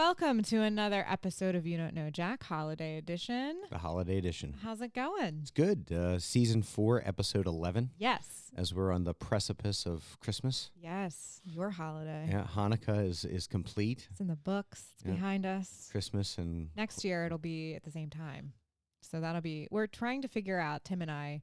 welcome to another episode of You Don't Know Jack, Holiday Edition. The Holiday Edition. How's it going? It's good. Season 4, Episode 11. Yes. As we're on the precipice of Christmas. Yes, your holiday. Yeah, Hanukkah is complete. It's in the books. It's behind us. Christmas and... Next year, it'll be at the same time. So that'll be... We're trying to figure out, Tim and I...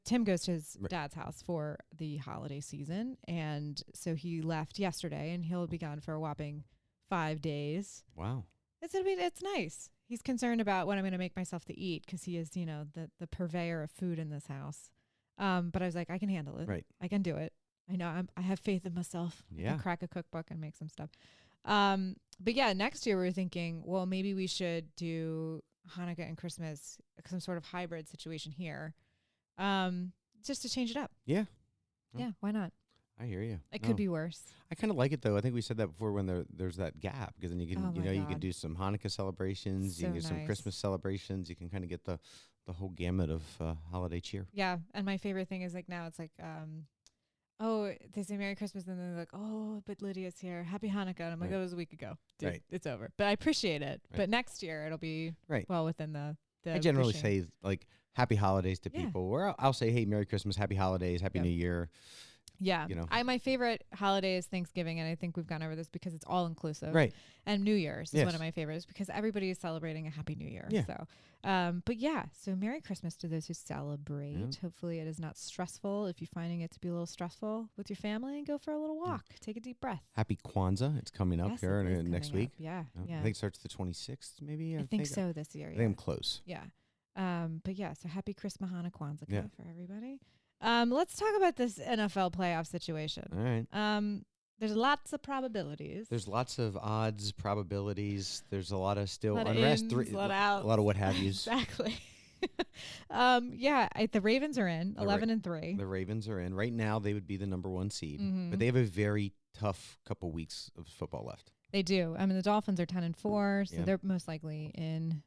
Tim goes to his dad's house for the holiday season, and so he left yesterday, and he'll be gone for a whopping 5 days. Wow. It's nice. He's concerned about what I'm going to make myself to eat because he is, the purveyor of food in this house. But I was like, I can handle it. Right. I can do it. I know. I have faith in myself. Yeah. I can crack a cookbook and make some stuff. But yeah, next year we were thinking, well, maybe we should do Hanukkah and Christmas, some sort of hybrid situation here. Just to change it up. Yeah. Yeah, why not? I hear you. It could be worse. I kind of like it though. I think we said that before when there's that gap because then you can you can do some Hanukkah celebrations, So you can do some nice. Christmas celebrations. You can kind of get the whole gamut of holiday cheer. Yeah, and my favorite thing is like now it's like oh, they say Merry Christmas and then they're like, oh, but Lydia's here. Happy Hanukkah. And I'm like, that was a week ago. Dude, Right. It's over. But I appreciate it. Right. But next year it'll be well within the I generally pushing. say like happy holidays to Yeah. people, or I'll say, hey, Merry Christmas, happy holidays, happy New Year. Yeah. You know. My favorite holiday is Thanksgiving, and I think we've gone over this because it's all inclusive. Right. And New Year's is Yes. one of my favorites because everybody is celebrating a happy New Year. Yeah. So but yeah, so Merry Christmas to those who celebrate. Yeah. Hopefully it is not stressful. If you're finding it to be a little stressful with your family, go for a little walk. Take a deep breath. Happy Kwanzaa. It's coming up Yes, here it is next coming week. up. Yeah. Yeah. I think it starts the 26th, maybe. I think so this year. I Yeah. think I'm close. Yeah. But yeah, so happy Christmas, Hanukkah, Kwanzaa Yeah. for everybody. Let's talk about this NFL playoff situation. All right. There's lots of probabilities. There's lots of odds, probabilities. There's a lot of still Lot of unrest. ins, lot of outs. A lot of what have yous. Exactly. The Ravens are in 11-3. The Ravens are in. Right now, they would be the number 1 seed, Mhm. but they have a very tough couple weeks of football left. They do. I mean, the Dolphins are 10-4, so Yeah. they're most likely in.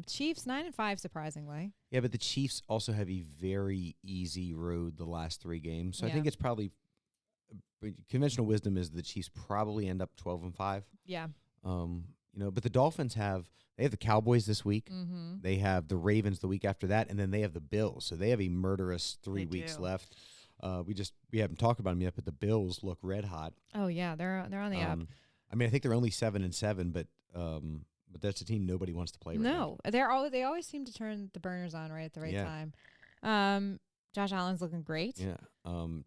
Chiefs 9-5, surprisingly. Yeah, but the Chiefs also have a very easy road the last 3 games. So I Yeah. think it's probably conventional wisdom is the Chiefs probably end up 12-5. Yeah. But the Dolphins have the Cowboys this week. Mm-hmm. They have the Ravens the week after that, and then they have the Bills. So they have a murderous 3 weeks do. left. We haven't talked about them yet, but the Bills look red hot. Oh yeah, they're on the up. I mean, I think they're only 7-7, but that's a team nobody wants to play right now. No, they always seem to turn the burners on right at the right Yeah. time. Josh Allen's looking great. Yeah.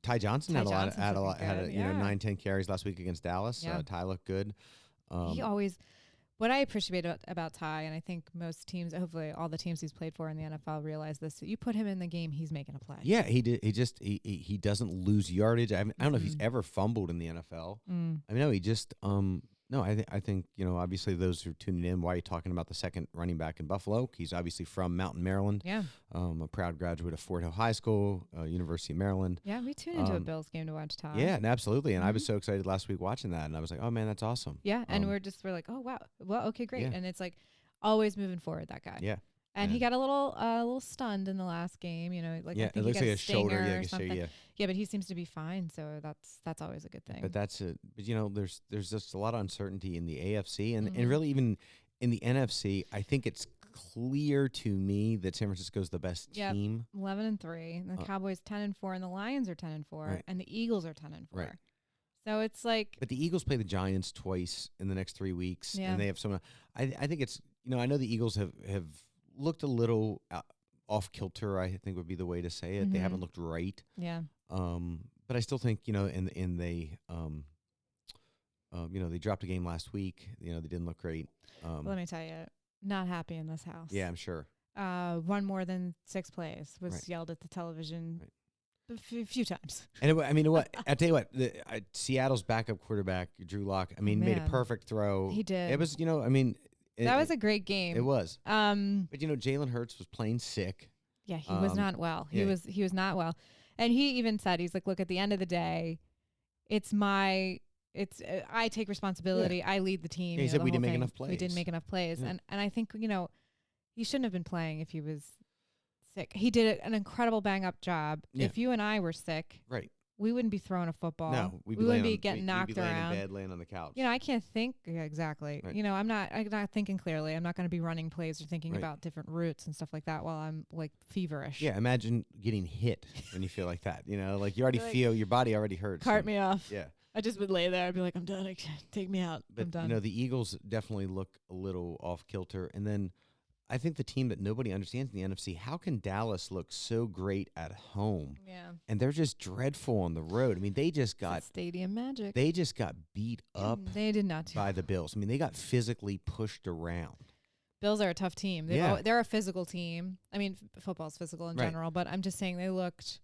Ty Johnson had Johnson's looking good, 9-10 carries last week against Dallas. Yeah. Ty looked good. What I appreciate about Ty, and I think most teams, hopefully all the teams he's played for in the NFL realize this, you put him in the game, he's making a play. Yeah, he did. He doesn't lose yardage. I don't know if he's ever fumbled in the NFL. I mean, no, he just I think obviously those who are tuning in, why are you talking about the second running back in Buffalo? He's obviously from Mountain, Maryland. Yeah. A proud graduate of Fort Hill High School, University of Maryland. Yeah, we tuned into a Bills game to watch Ty. Yeah, and absolutely. And I was so excited last week watching that, and I was like, oh man, that's awesome. Yeah, and we're like, oh wow, well, okay, great. Yeah. And it's like always moving forward, that guy. Yeah. And he got a little stunned in the last game, I think it he looks got like a shoulder, stinger yeah, or I guess so, something. yeah. Yeah, but he seems to be fine, so that's always a good thing. But there's just a lot of uncertainty in the AFC and really even in the NFC. I think it's clear to me that San Francisco's the best team. 11-3, and the Cowboys 10-4, and the Lions are 10-4, Right. and the Eagles are 10-4. Right. So it's like, But the Eagles play the Giants twice in the next 3 weeks, Yeah. and they have some. I think it's I know the Eagles have looked a little off kilter. I think would be the way to say it. They haven't looked right. yeah, But I still think they they dropped a game last week. They didn't look great. let me tell you, not happy in this house. Yeah, I'm sure. Run more than 6 plays was Right. yelled at the television Right. a few times. And I tell you what, Seattle's backup quarterback Drew Lock. made a Man. perfect throw. He did. It was That was a great game. It was. But Um, Jalen Hurts was playing sick. Yeah, he was not well. He was not well. And he even said, he's like, look, at the end of the day, I take responsibility. Yeah. I lead the team. Yeah, he said the we whole didn't make thing. enough We didn't plays. make enough plays. Yeah. And I think, he shouldn't have been playing if he was sick. He did an incredible bang up job. Yeah. If you and I were sick, Right. we wouldn't be throwing a football. No, we wouldn't be getting knocked we'd be laying around. in bed, laying on the couch. I can't think exactly. Right. I'm not thinking clearly. I'm not going to be running plays or thinking Right. about different routes and stuff like that while I'm like feverish. Yeah, imagine getting hit when you feel like that. Like you already feel your body already hurts. Cart me off. Yeah. I just would lay there. I'd be like, I'm done. Take me out. But I'm done. the Eagles definitely look a little off kilter. And then I think the team that nobody understands in the NFC, how can Dallas look so great at home? Yeah. And they're just dreadful on the road. I mean, they just got stadium magic. They just got beat up They did not by the Bills. I mean, they got physically pushed around. Bills are a tough team. They're a physical team. I mean, football's physical in general, but I'm just saying they looked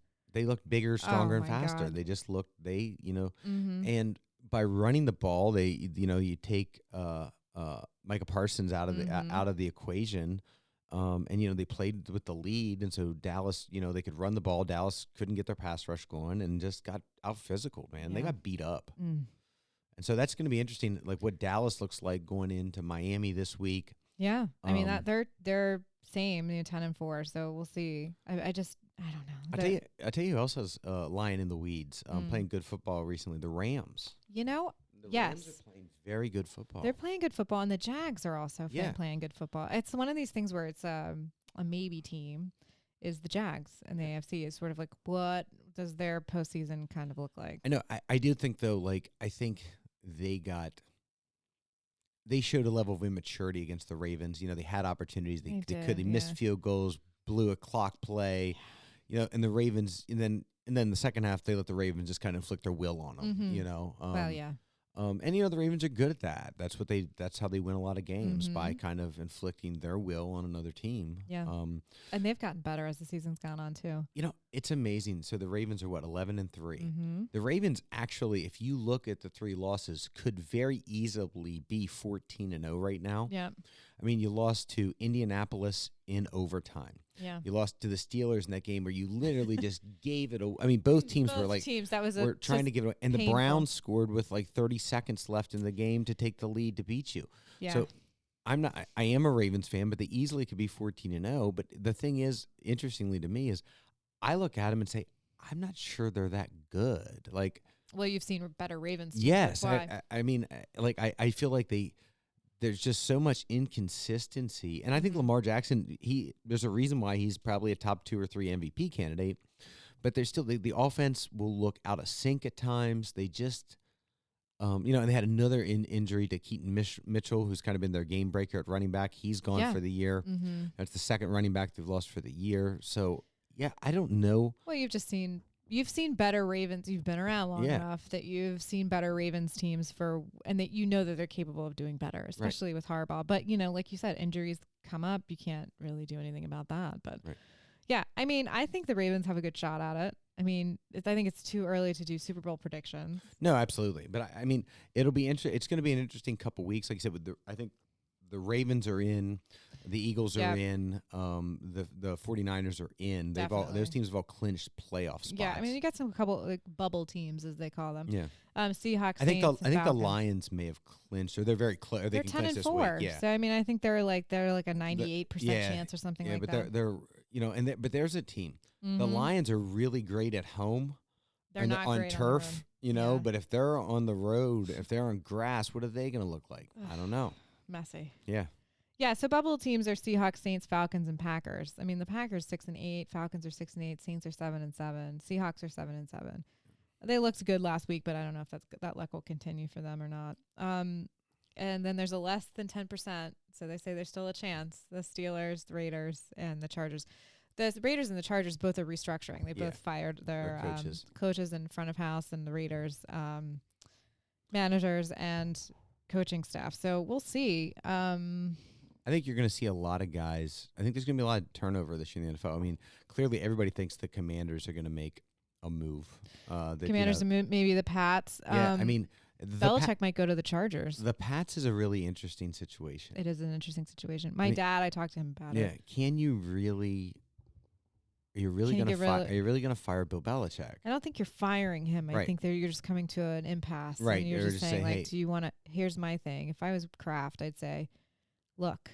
bigger, stronger, and my faster. God. They just looked, Mm-hmm. and by running the ball, you take Micah Parsons out of the equation, and they played with the lead, and so Dallas, they could run the ball. Dallas couldn't get their pass rush going, and just got out physical. Man, they got beat up, and so that's going to be interesting. Like what Dallas looks like going into Miami this week. Yeah, I mean that they're same 10-4, so we'll see. I don't know. I tell you who else has lying in the weeds, playing good football recently. The Rams. The Rams are playing very good football. They're playing good football, and the Jags are also playing good football. It's one of these things where it's a maybe team is the Jags, and the AFC is sort of like, what does their postseason kind of look like? I know. I do think though, I think they showed a level of immaturity against the Ravens. They had opportunities. They missed field goals, blew a clock play, and the Ravens, and then the second half, they let the Ravens just kind of inflict their will on them, and the Ravens are good at that. That's how they win a lot of games, by kind of inflicting their will on another team. Yeah. And they've gotten better as the season's gone on too. It's amazing. So the Ravens are 11-3. Mm-hmm. The Ravens actually, if you look at the 3 losses, could very easily be 14-0 right now. Yeah. I mean, you lost to Indianapolis in overtime. Yeah. You lost to the Steelers in that game where you literally just gave it away. I mean, both teams were trying to give it away. And the Browns scored with 30 seconds left in the game to take the lead to beat you. Yeah. So I am a Ravens fan, but they easily could be 14-0. But the thing is, interestingly to me, is I look at them and say, I'm not sure they're that good. Well, you've seen better Ravens teams. Yes. I mean, I feel like there's just so much inconsistency. And I think Lamar Jackson, there's a reason why he's probably a top 2 or 3 MVP candidate, but there's still, the offense will look out of sync at times. They just, and they had another injury to Keaton Mitchell, who's kind of been their game breaker at running back. He's gone for the year. Mm-hmm. That's the second running back they've lost for the year. So, yeah, I don't know. Well, you've seen better Ravens. You've been around long enough that you've seen better Ravens teams and that that they're capable of doing better, especially with Harbaugh. But, like you said, injuries come up. You can't really do anything about that. But, yeah, I mean, I think the Ravens have a good shot at it. I mean, I think it's too early to do Super Bowl predictions. No, absolutely. But, I mean, it'll be it's going to be an interesting couple weeks. Like I said, I think the Ravens are in. The Eagles are in. The 49ers are in. Those teams have all clinched playoff spots. Yeah, I mean, you got some couple bubble teams, as they call them. Yeah. Seahawks. I think the Lions may have clinched, or they're very close. They're 10-4. Yeah. So I mean, I think they're like a 98% chance or something like that. Yeah, but they're but there's a team. Mm-hmm. The Lions are really great at home. They're not on great turf, on the road. But if they're on the road, if they're on grass, what are they going to look like? I don't know. Messy. Yeah. Yeah, so bubble teams are Seahawks, Saints, Falcons, and Packers. I mean, the Packers 6-8, Falcons are 6-8, Saints are 7-7, Seahawks are 7-7. They looked good last week, but I don't know if that luck will continue for them or not. And then there's a less than 10%, so they say there's still a chance. The Steelers, the Raiders, and the Chargers. The Raiders and the Chargers both are restructuring. They both fired their coaches in front of house, and the Raiders managers and coaching staff. So we'll see. I think you're going to see a lot of guys. I think there's going to be a lot of turnover this year in the NFL. I mean, clearly everybody thinks the Commanders are going to make a move. Commanders, maybe the Pats. Yeah, I mean, Belichick might go to the Chargers. The Pats is a really interesting situation. It is an interesting situation. My dad, I talked to him about it. Yeah, can you really? Are you really going to fire Bill Belichick? I don't think you're firing him. I think you're just coming to an impasse. Right. And you're just saying, hey, do you want to? Here's my thing. If I was Kraft, I'd say, look,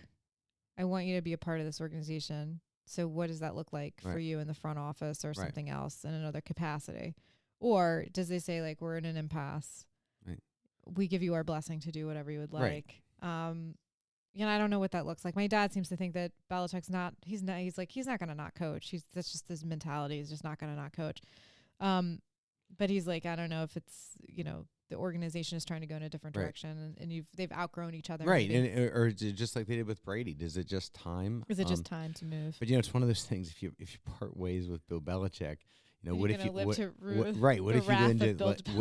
I want you to be a part of this organization. So what does that look like for you in the front office or something else in another capacity? Or does they say, like, we're in an impasse. Right. We give you our blessing to do whatever you would Right. like. I don't know what that looks like. My dad seems to think that Belichick's he's not going to not coach. That's just his mentality. He's just not going to not coach. But he's like, I don't know if it's, the organization is trying to go in a different direction and they've outgrown each other. Right. Or is it just like they did with Brady? Is it just time? Is it just time to move? But it's one of those things. If you part ways with Bill Belichick, what if you what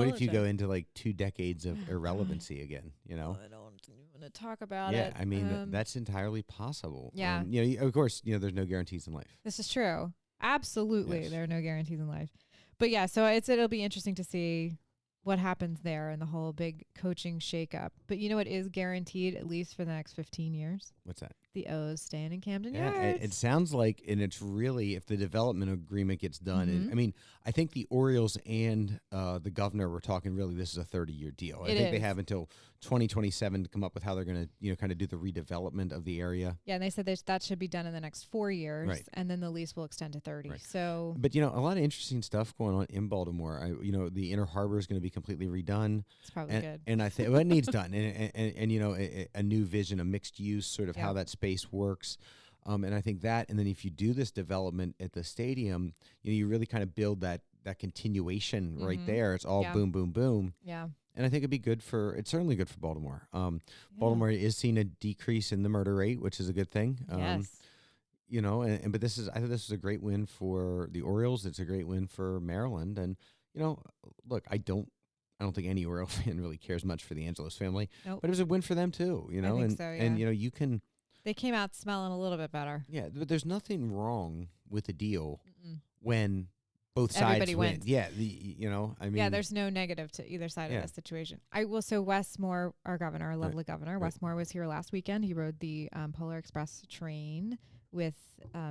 if you go into like 2 decades of irrelevancy again? I don't want to talk about it. Yeah, I mean that's entirely possible. Yeah. Of course, there's no guarantees in life. This is true. Absolutely, Yes. there are no guarantees in life. But yeah, so it'll be interesting to see what happens there and the whole big coaching shakeup. But what is guaranteed at least for the next 15 years? What's that? The O's staying in Camden Yeah, Yards. it sounds like, and it's really, if the development agreement gets done, and, I think the Orioles and the governor were talking really this is a 30-year deal. I think they have until 2027 to come up with how they're going to, kind of do the redevelopment of the area. Yeah, and they said that should be done in the next 4 years, Right. and then the lease will extend to 30. Right. So, but, a lot of interesting stuff going on in Baltimore. The Inner Harbor is going to be completely redone. It's probably good. And I think it needs done, and a new vision, a mixed use, sort of how that space works. And I think that, and then if you do this development at the stadium, you really kind of build that continuation right there. It's all boom, boom, boom. Yeah. And I think it's certainly good for Baltimore. Baltimore is seeing a decrease in the murder rate, which is a good thing. Yes. But I think this is a great win for the Orioles. It's a great win for Maryland. And, look, I don't think any Oriole fan really cares much for the Angelos family, Nope. but it was a win for them too, I think so, yeah. and you can. They came out smelling a little bit better. Yeah, but there's nothing wrong with the deal when both Everybody sides win. wins. Yeah, Yeah, there's no negative to either side of this situation. So Wes Moore, our governor, our lovely governor, Wes Moore was here last weekend. He rode the Polar Express train with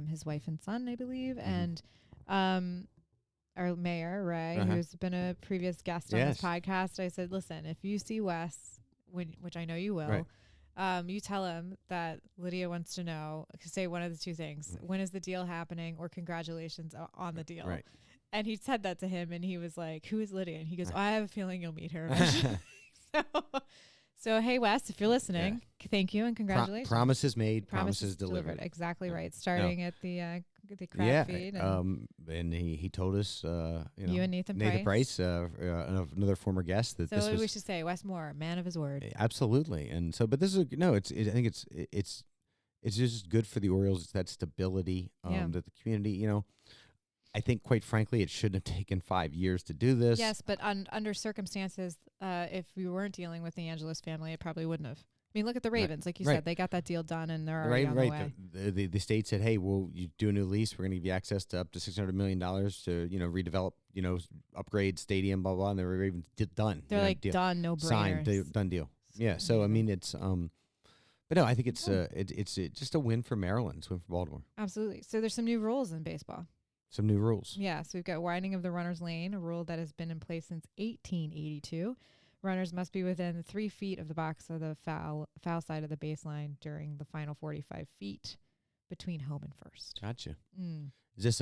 his wife and son, I believe, and our mayor, Ray, who's been a previous guest on this podcast. I said, listen, if you see Wes, which I know you will, you tell him that Lydia wants to know, say one of the two things. When is the deal happening, or congratulations on the deal? Right. And he said that to him, and he was like, who is Lydia? And he goes, I have a feeling you'll meet her. So, hey, Wes, if you're listening, thank you and congratulations. Promises made, promises delivered. Exactly right. Starting at the crab feed. And he told us, you and Nathan Price, another former guest, that this was. We should say Wes Moore, man of his word. Absolutely. And so, but this is I think it's just good for the Orioles. It's that stability that the community, I think, quite frankly, it shouldn't have taken 5 years to do this. Yes, but under circumstances, if we weren't dealing with the Angelos family, it probably wouldn't have. I mean, look at the Ravens. Like you said, they got that deal done, and they're already on the way. The state said, hey, well, you do a new lease. We're going to give you access to up to $600 million to, redevelop, upgrade stadium, blah, blah, and the Ravens done. They're like, done, no brainers. Signed, done deal. Yeah, so, I mean, it's but no, I think it's just a win for Maryland. It's a win for Baltimore. Absolutely. So there's some new rules in baseball. Some new rules. Yeah, so we've got widening of the runner's lane, a rule that has been in place since 1882. Runners must be within 3 feet of the box of the foul side of the baseline during the final 45 feet between home and first. Gotcha. Is this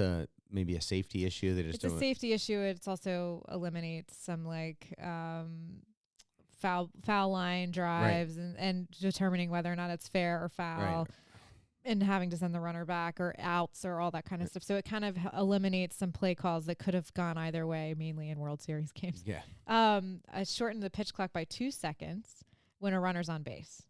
maybe a safety issue? It's a safety issue. It's also eliminates some foul line drives and determining whether or not it's fair or foul. Right. And having to send the runner back or outs or all that kind of stuff. So it kind of eliminates some play calls that could have gone either way, mainly in World Series games. Yeah. I shortened the pitch clock by 2 seconds when a runner's on base.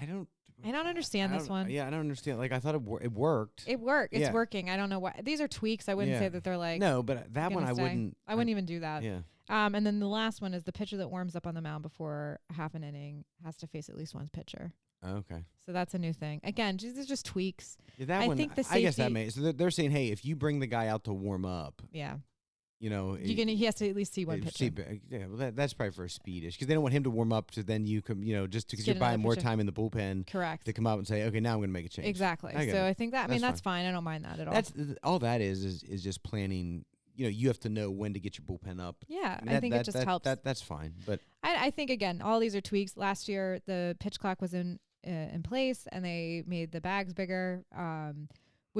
I don't understand this one. Yeah, I don't understand. Like, I thought it worked. It worked. It's working. I don't know why. These are tweaks. I wouldn't say that they're like. No, but that one I wouldn't. I wouldn't even do that. Yeah. And then the last one is the pitcher that warms up on the mound before half an inning has to face at least one pitcher. Okay. So that's a new thing. Again, these are just tweaks. Yeah, that one, think the I guess that may. So they're saying, hey, if you bring the guy out to warm up, he has to at least see one pitcher. Well, that's probably for a speed issue because they don't want him to warm up. So then you can, just because you're buying more time in the bullpen. Correct. To come out and say, okay, now I'm going to make a change. Exactly. I think that. That's fine. I don't mind that at all. That's all. That is just planning. You have to know when to get your bullpen up. Yeah, I think it just helps. That's fine. But I think again, all these are tweaks. Last year, the pitch clock was in place, and they made the bags bigger,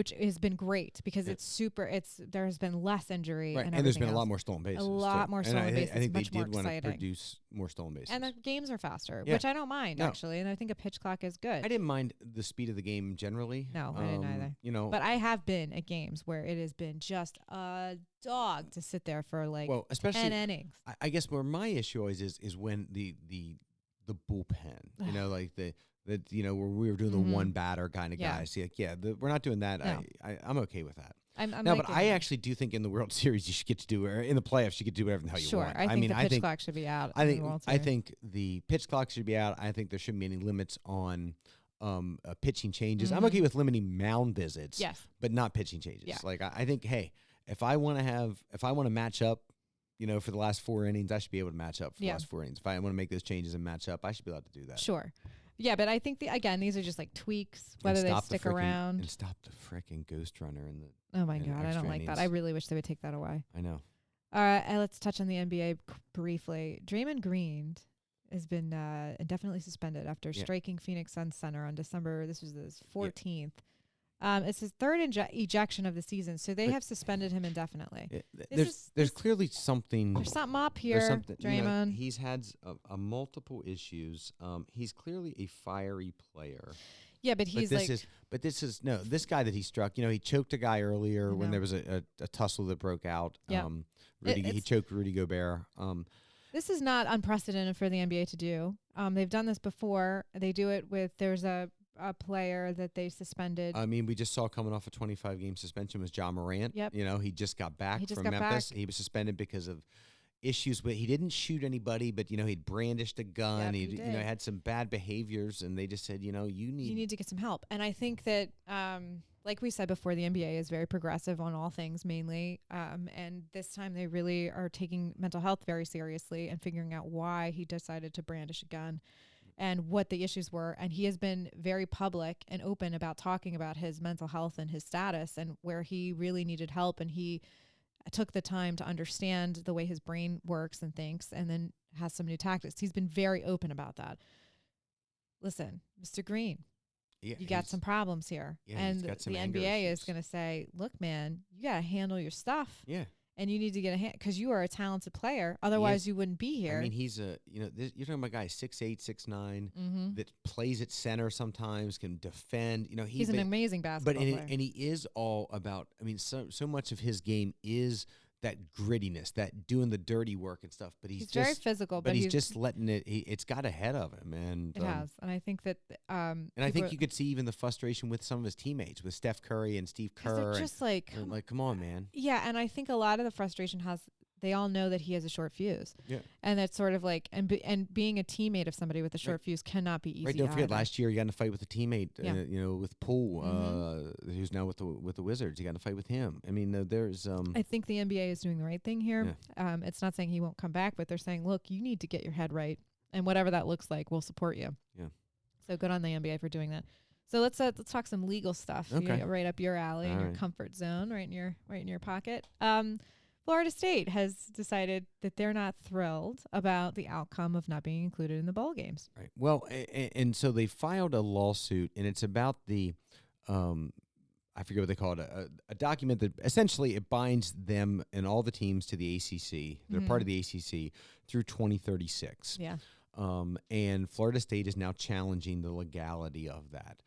which has been great because there has been less injury right. and there's been else. a lot more stolen bases. A lot more stolen bases. I think much they did more want to exciting. produce more stolen bases. And the games are faster, Yeah. which I don't mind actually. And I think a pitch clock is good. I didn't mind the speed of the game generally. No, I didn't either. You know, but I have been at games where it has been just a dog to sit there for like especially 10 innings. I guess where my issue always is when the bullpen, you know, like the where we were doing the one batter kind of guys. We're not doing that. No. I'm okay with that. I'm no, like but I actually do think in the World Series you should get to do, or in the playoffs you get to do whatever the hell you want. I think the pitch clock should be out. I think the pitch clock should be out. I think there shouldn't be any limits on pitching changes. I'm okay with limiting mound visits, but not pitching changes. Yeah. Like I think, hey, if I want to match up, you know, for the last 4 innings, I should be able to match up for the last 4 innings. If I want to make those changes and match up, I should be allowed to do that. Sure. Yeah, but I think these are just like tweaks, whether they stick around. And stop the freaking ghost runner in the. Oh my God, I don't like that. I really wish they would take that away. I know. All right, let's touch on the NBA briefly. Draymond Green has been indefinitely suspended after striking Phoenix Suns center on December. This was his 14th. It's his third ejection of the season, so they have suspended him indefinitely. There's clearly something. There's something up here, Draymond. You know, he's had multiple issues. He's clearly a fiery player. Yeah, but he's this guy that he struck, you know, he choked a guy earlier when there was a tussle that broke out. Yeah. He choked Rudy Gobert. This is not unprecedented for the NBA to do. They've done this before. They do it with, there's a player that they suspended. I mean, we just saw coming off a 25-game suspension was Ja Morant. Yep. You know, he just got back from Memphis. He was suspended because of issues with, he didn't shoot anybody, but, you know, he'd brandished a gun. Yep, he you know, had some bad behaviors, and they just said, you know, you need to get some help. And I think that, like we said before, the NBA is very progressive on all things, mainly. And this time they really are taking mental health very seriously and figuring out why he decided to brandish a gun and what the issues were. And he has been very public and open about talking about his mental health and his status and where he really needed help. And he took the time to understand the way his brain works and thinks, and then has some new tactics. He's been very open about that. Listen, Mr. Green, you got some problems here. Yeah, and the NBA is going to say, look, man, you got to handle your stuff. Yeah. And you need to get a hand because you are a talented player. Otherwise, you wouldn't be here. I mean, he's you're talking about a guy 6'8", 6'9", that plays at center sometimes, can defend. You know, he's an amazing basketball player. And he is all about. I mean, so much of his game is that grittiness, that doing the dirty work and stuff. But he's just very physical. But he's just letting it. It's got ahead of him, and it has. And I think that. And I think you could see even the frustration with some of his teammates, with Steph Curry and Steve Kerr. They're just like, come on, man. Yeah, and I think a lot of the frustration has. They all know that he has a short fuse. Yeah. And that's sort of like, and being a teammate of somebody with a short fuse cannot be easy. Right. Don't forget, last year you got in a fight with a teammate, with Poole, who's now with the Wizards. You got in a fight with him. I mean, there's. I think the NBA is doing the right thing here. Yeah. It's not saying he won't come back, but they're saying, look, you need to get your head right. And whatever that looks like, we'll support you. Yeah. So good on the NBA for doing that. So let's talk some legal stuff. Okay. Right up your alley, in your comfort zone, right in your pocket. Florida State has decided that they're not thrilled about the outcome of not being included in the bowl games. Right. Well, and so they filed a lawsuit, and it's about the, I forget what they call it, a document that essentially it binds them and all the teams to the ACC. They're part of the ACC through 2036. Yeah. And Florida State is now challenging the legality of that.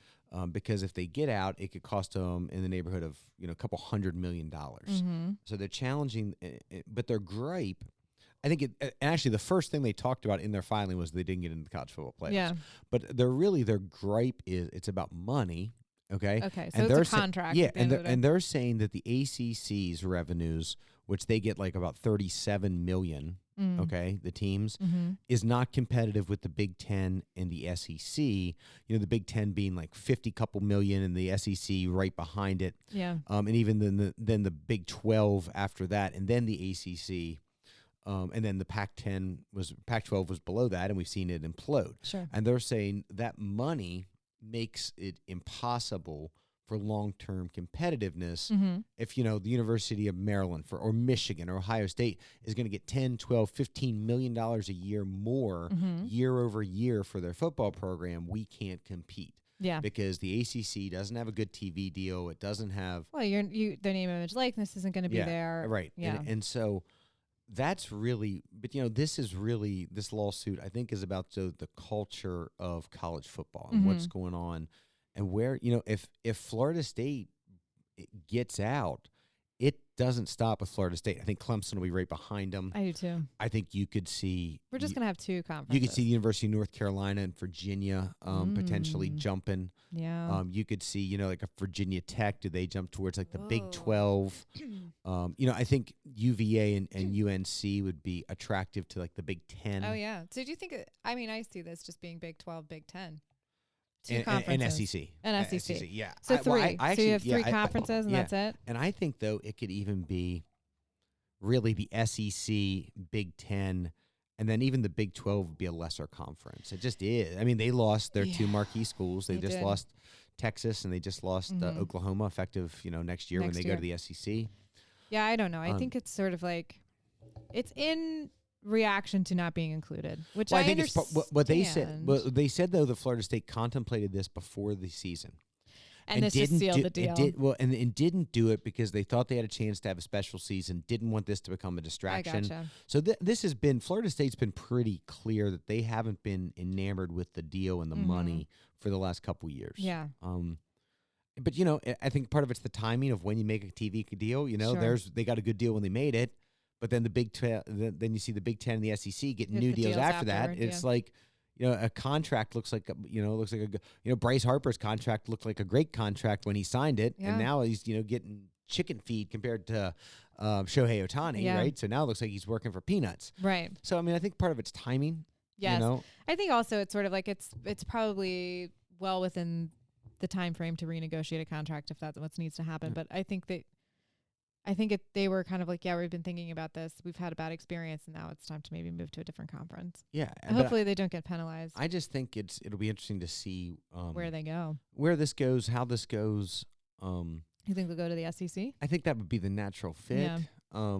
Because if they get out, it could cost them in the neighborhood of a couple $100 million. So they're challenging, but their gripe, I think actually the first thing they talked about in their filing was they didn't get into the college football playoffs. Yeah. But their gripe is it's about money. Okay. Okay. So it's a contract. Yeah, and they're saying that the ACC's revenues, which they get like about $37 million. Okay, the teams is not competitive with the Big Ten and the SEC. You know, the Big Ten being like 50 couple million, and the SEC right behind it. Yeah. And even then the Big 12 after that, and then the ACC, and then the Pac-12 was below that, and we've seen it implode. Sure. And they're saying that money makes it impossible for long-term competitiveness if, the University of Maryland or Michigan or Ohio State is going to get $10, $12, $15 million a year more year over year for their football program, we can't compete. Yeah. Because the ACC doesn't have a good TV deal. It doesn't have. Well, their name, image, likeness isn't going to be there. Right. Yeah. And so that's really, but this is really, this lawsuit, I think, is about the culture of college football and what's going on and where, if Florida State gets out, it doesn't stop with Florida State. I think Clemson will be right behind them. I do too. I think you could see. We're just going to have two conferences. You could see the University of North Carolina and Virginia potentially jumping. Yeah. You could see, like a Virginia Tech. Do they jump towards like the Big 12? I think UVA and UNC would be attractive to like the Big 10. Oh, yeah. So do you think, I see this just being Big 12, Big 10. Two and conferences. SEC. And SEC. Yeah. So three. So you have three conferences and that's it? And I think, though, it could even be really the SEC, Big 10, and then even the Big 12 would be a lesser conference. It just is. I mean, they lost their two marquee schools. They just lost Texas and they just lost Oklahoma effective, next year when they go to the SEC. Yeah, I don't know. I think it's sort of like it's in reaction to not being included, which I think understand. It's what they said. But they said, though, the Florida State contemplated this before the season. And this just sealed the deal. And didn't do it because they thought they had a chance to have a special season, didn't want this to become a distraction. I gotcha. So this has been, Florida State's been pretty clear that they haven't been enamored with the deal and the money for the last couple years. Yeah. But, I think part of it's the timing of when you make a TV deal. They got a good deal when they made it. But then then you see the Big 10 and the SEC get new deals after that. It's like, a contract looks like, Bryce Harper's contract looked like a great contract when he signed it. Yeah. And now he's, getting chicken feed compared to Shohei Ohtani, right? So now it looks like he's working for peanuts. Right. So, I think part of it's timing. Yes. I think also it's sort of like it's probably well within the time frame to renegotiate a contract if that's what needs to happen. But I think they were kind of like, we've been thinking about this. We've had a bad experience, and now it's time to maybe move to a different conference. Yeah. Hopefully they don't get penalized. I just think it'll be interesting to see where they go, where this goes, how this goes. You think they'll go to the SEC? I think that would be the natural fit. Yeah.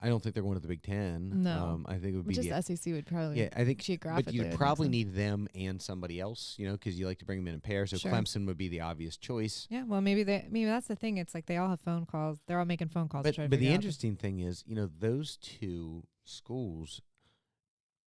I don't think they're going to the Big Ten. No. I think it would be just the SEC would probably. Yeah, I think geographically. But you'd probably need them and somebody else, because you like to bring them in pairs. So sure. Clemson would be the obvious choice. Yeah, well, maybe that's the thing. It's like they all have phone calls. They're all making phone calls. But the interesting thing is, those two schools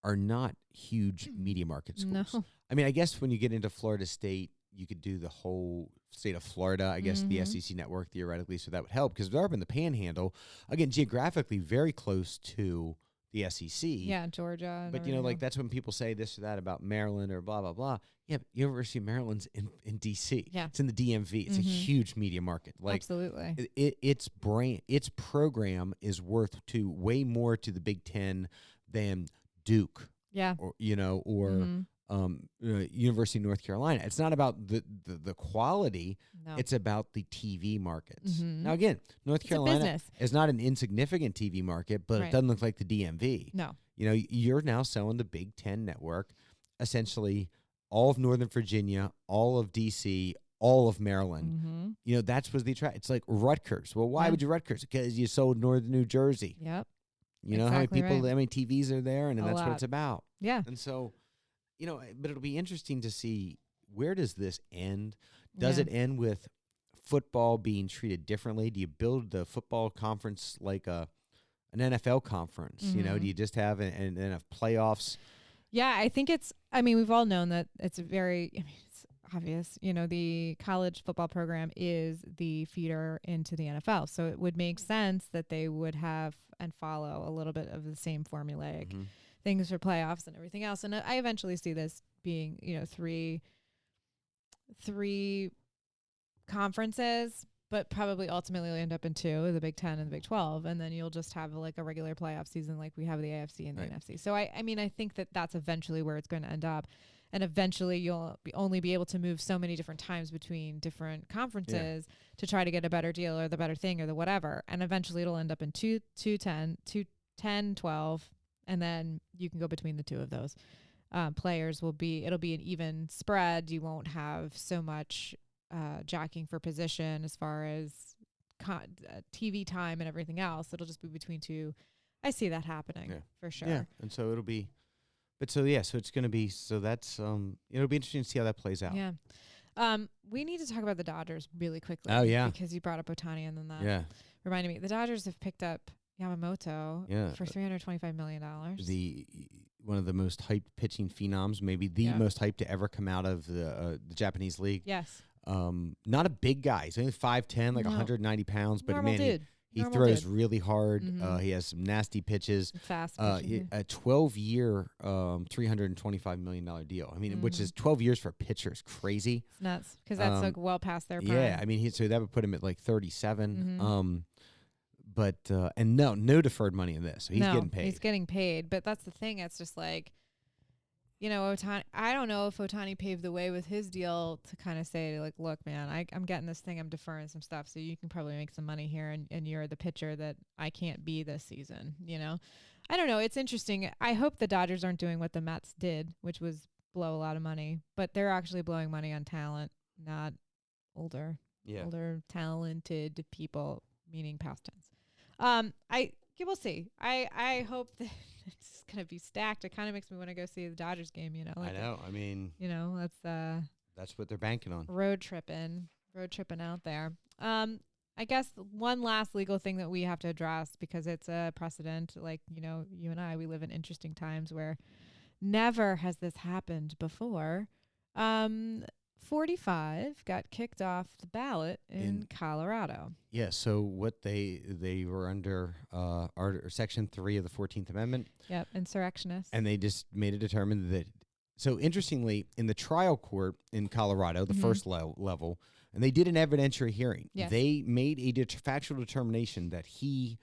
are not huge media market schools. No. I guess when you get into Florida State, you could do the whole state of Florida, I guess, the SEC network theoretically, so that would help because they're up in the Panhandle, again, geographically very close to the SEC. Yeah, Georgia. But, that's when people say this or that about Maryland or blah, blah, blah. Yeah, but University of Maryland's in D.C. Yeah. It's in the DMV. It's a huge media market. Absolutely. Its program is worth way more to the Big Ten than Duke. Yeah. Or, University of North Carolina. It's not about the quality. No. It's about the TV markets. Now, again, North Carolina is not an insignificant TV market, but it doesn't look like the DMV. No. You're now selling the Big Ten network, essentially all of Northern Virginia, all of D.C., all of Maryland. That's was the attract. It's like Rutgers. Well, why would you Rutgers? Because you sold Northern New Jersey. Yep. How many people, how many TVs are there, and that's lot. what it's about. Yeah. And so, but it'll be interesting to see, where does this end? Does it end with football being treated differently? Do you build the football conference like an NFL conference? Do you just have and then have playoffs? Yeah, I think we've all known that it's it's obvious. The college football program is the feeder into the NFL. So it would make sense that they would have and follow a little bit of the same formulaic things for playoffs and everything else. And I eventually see this being, three conferences, but probably ultimately will end up in two, the Big 10 and the Big 12. And then you'll just have a regular playoff season like we have the AFC and the NFC. So I think that's eventually where it's going to end up. And eventually you'll only be able to move so many different times between different conferences to try to get a better deal or the better thing or the whatever. And eventually it'll end up in 10, 12, and then you can go between the two of those. It'll be an even spread. You won't have so much jockeying for position as far as TV time and everything else. It'll just be between two. I see that happening for sure. Yeah, and so it'll be But so it's going to be that's it'll be interesting to see how that plays out. Yeah. We need to talk about the Dodgers really quickly. Oh, yeah. Because you brought up Ohtani, and then that reminded me. The Dodgers have picked up Yamamoto for $325 million. One of the most hyped pitching phenoms, maybe the most hyped to ever come out of the Japanese league. Yes. Not a big guy. He's only 5'10", like 190 pounds, but Normal man, dude. he throws really hard. He has some nasty pitches. Fast. A 12-year, $325 million deal. I mean, which is 12 years for a pitcher is crazy. It's nuts because that's like well past their prime. Yeah, I mean, so that would put him at like 37. But and no deferred money in this. So he's getting paid. He's getting paid. But that's the thing. It's just like, Ohtani. I don't know if Ohtani paved the way with his deal to kind of say, like, look, man, I'm getting this thing. I'm deferring some stuff, so you can probably make some money here, and you're the pitcher that I can't be this season. I don't know. It's interesting. I hope the Dodgers aren't doing what the Mets did, which was blow a lot of money. But they're actually blowing money on talent, not older talented people, meaning past tense. We'll see. I hope that it's gonna be stacked. It kind of makes me want to go see the Dodgers game. I know. I mean, that's what they're banking on. Road tripping out there. I guess one last legal thing that we have to address, because it's a precedent. Like, you and I, we live in interesting times where never has this happened before. 45 got kicked off the ballot in Colorado. Yeah, so what they were under Section 3 of the 14th Amendment. Yep, insurrectionists. And they just made it determined that. So interestingly, in the trial court in Colorado, the first level, and they did an evidentiary hearing. Yes. They made a factual determination that he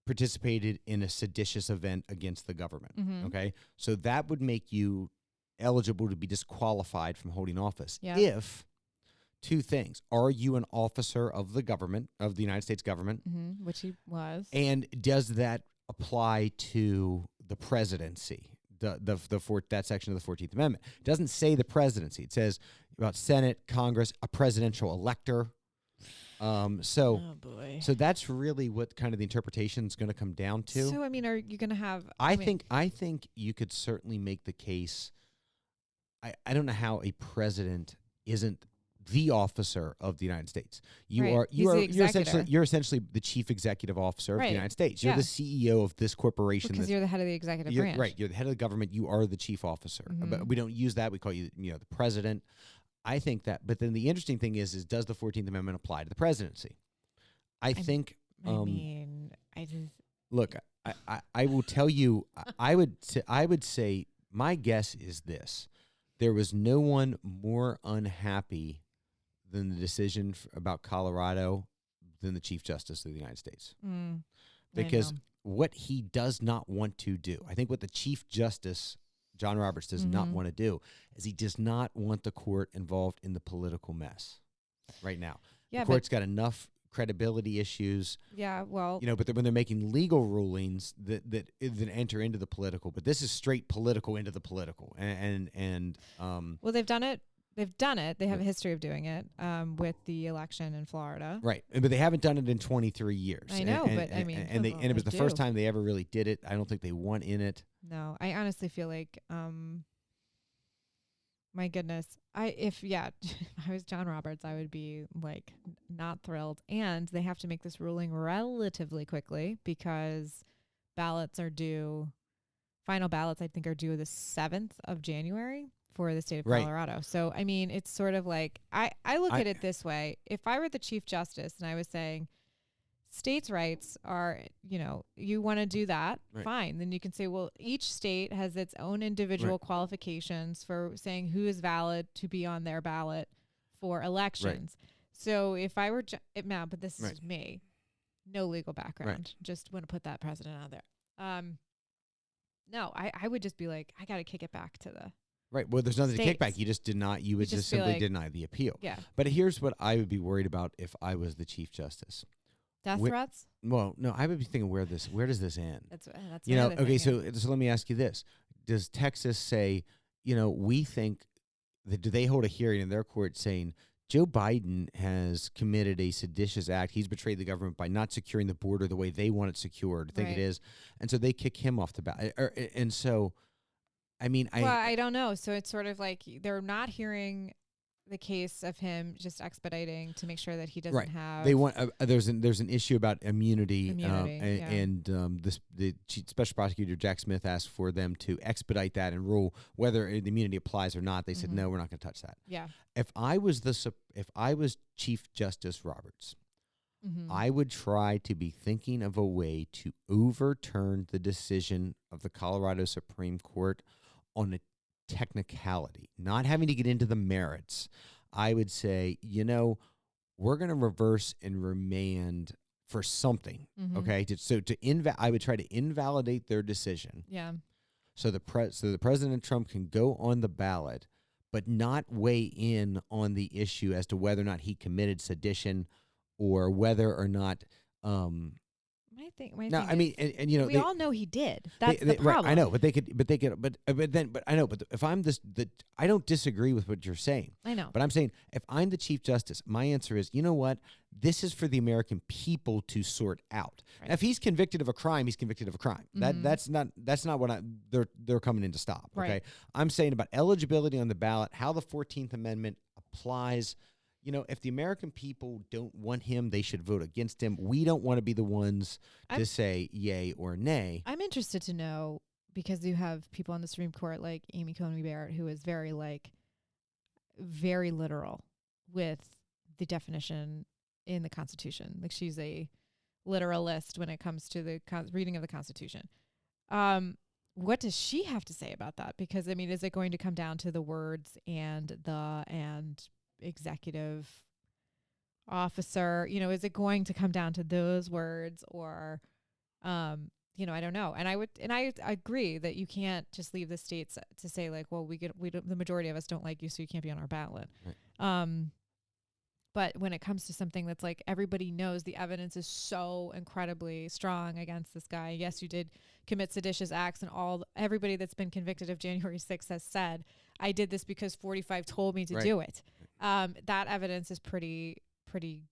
participated in a seditious event against the government. Okay, so that would make you eligible to be disqualified from holding office if two things: are you an officer of the government, of the United States government, which he was, and does that apply to the presidency? That section of the 14th Amendment it doesn't say the presidency. It says about Senate, Congress, a presidential elector. So that's really what kind of the interpretation is going to come down to. So I mean, are you going to have? I think you could certainly make the case. I don't know how a president isn't the officer of the United States. You're essentially the chief executive officer of the United States. You're the CEO of this corporation. Because you're the head of the executive branch. Right. You're the head of the government. You are the chief officer. But we don't use that. We call you, the president. I think that. But then the interesting thing is does the 14th Amendment apply to the presidency? I will tell you. I would say my guess is this: there was no one more unhappy than the decision about Colorado than the Chief Justice of the United States. Because what he does not want to do, I think what the Chief Justice, John Roberts, does not want to do is he does not want the court involved in the political mess right now. Yeah, the court's got enough credibility issues. Yeah, well. But when they're making legal rulings that enter into the political, but this is straight political into the political. Well, they've done it. They have a history of doing it with the election in Florida. Right. But they haven't done it in 23 years. I know, but I mean. And it was the first time they ever really did it. I don't think they won in it. No, I honestly feel like, my goodness, if I was John Roberts, I would be like not thrilled. And they have to make this ruling relatively quickly because final ballots, I think, are due the 7th of January. For the state of Colorado. So, I mean, it's sort of like, I look at it this way. If I were the Chief Justice and I was saying states' rights are, you want to do that, fine. Then you can say, well, each state has its own individual qualifications for saying who is valid to be on their ballot for elections. So if I were, but this is me, no legal background, just want to put that precedent out there. No, I would just be like, I got to kick it back to the Right. Well, there's nothing to kick back. You would just simply deny the appeal. Yeah. But here's what I would be worried about if I was the Chief Justice. Death threats? Well, no, I would be thinking where does this end? That's okay, so let me ask you this. Does Texas say, we think that, do they hold a hearing in their court saying Joe Biden has committed a seditious act. He's betrayed the government by not securing the border the way they want it secured, think it is. And so they kick him off the ballot. And so I mean, I don't know. So it's sort of like they're not hearing the case of him just expediting to make sure that he doesn't have. They want there's an issue about immunity, and the special prosecutor Jack Smith asked for them to expedite that and rule whether the immunity applies or not. They said no, we're not going to touch that. Yeah. If I was Chief Justice Roberts, I would try to be thinking of a way to overturn the decision of the Colorado Supreme Court on a technicality, not having to get into the merits. I would say, we're going to reverse and remand for something. Okay. I would try to invalidate their decision. Yeah. So the President Trump can go on the ballot, but not weigh in on the issue as to whether or not he committed sedition or whether or not, My thing I mean, and we all know he did. That's the problem. Right, I know, but if I'm I don't disagree with what you're saying. I know. But I'm saying if I'm the Chief Justice, my answer is, you know what? This is for the American people to sort out. Right. Now, if he's convicted of a crime, he's convicted of a crime. That's not what they're coming in to stop. Okay. Right. I'm saying about eligibility on the ballot, how the 14th Amendment applies. If the American people don't want him, they should vote against him. We don't want to be the ones to say yay or nay. I'm interested to know, because you have people on the Supreme Court like Amy Coney Barrett, who is very literal with the definition in the Constitution. Like, she's a literalist when it comes to the reading of the Constitution. What does she have to say about that? Because, I mean, is it going to come down to the words and executive officer, is it going to come down to those words, or I don't know. And I agree that you can't just leave the states to say like, well, the majority of us don't like you, so you can't be on our ballot. Right. But when it comes to something that's like, everybody knows the evidence is so incredibly strong against this guy. Yes, you did commit seditious acts, and everybody that's been convicted of January 6th has said, I did this because 45 told me to do it. That evidence is pretty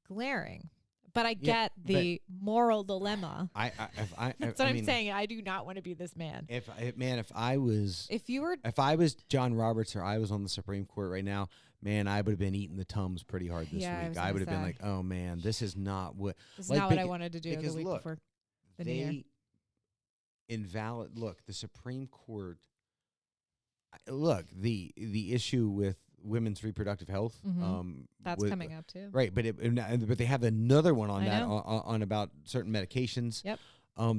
glaring. But I get the moral dilemma. That's what I'm saying. I do not want to be this man. If I was John Roberts, or I was on the Supreme Court right now, man, I would have been eating the Tums pretty hard this week. I would have been like, oh man, this is not what I wanted to do the week before the New Year. The Supreme Court. Look, the issue with women's reproductive health. That's coming up too, right? But they have another one on on about certain medications. Yep.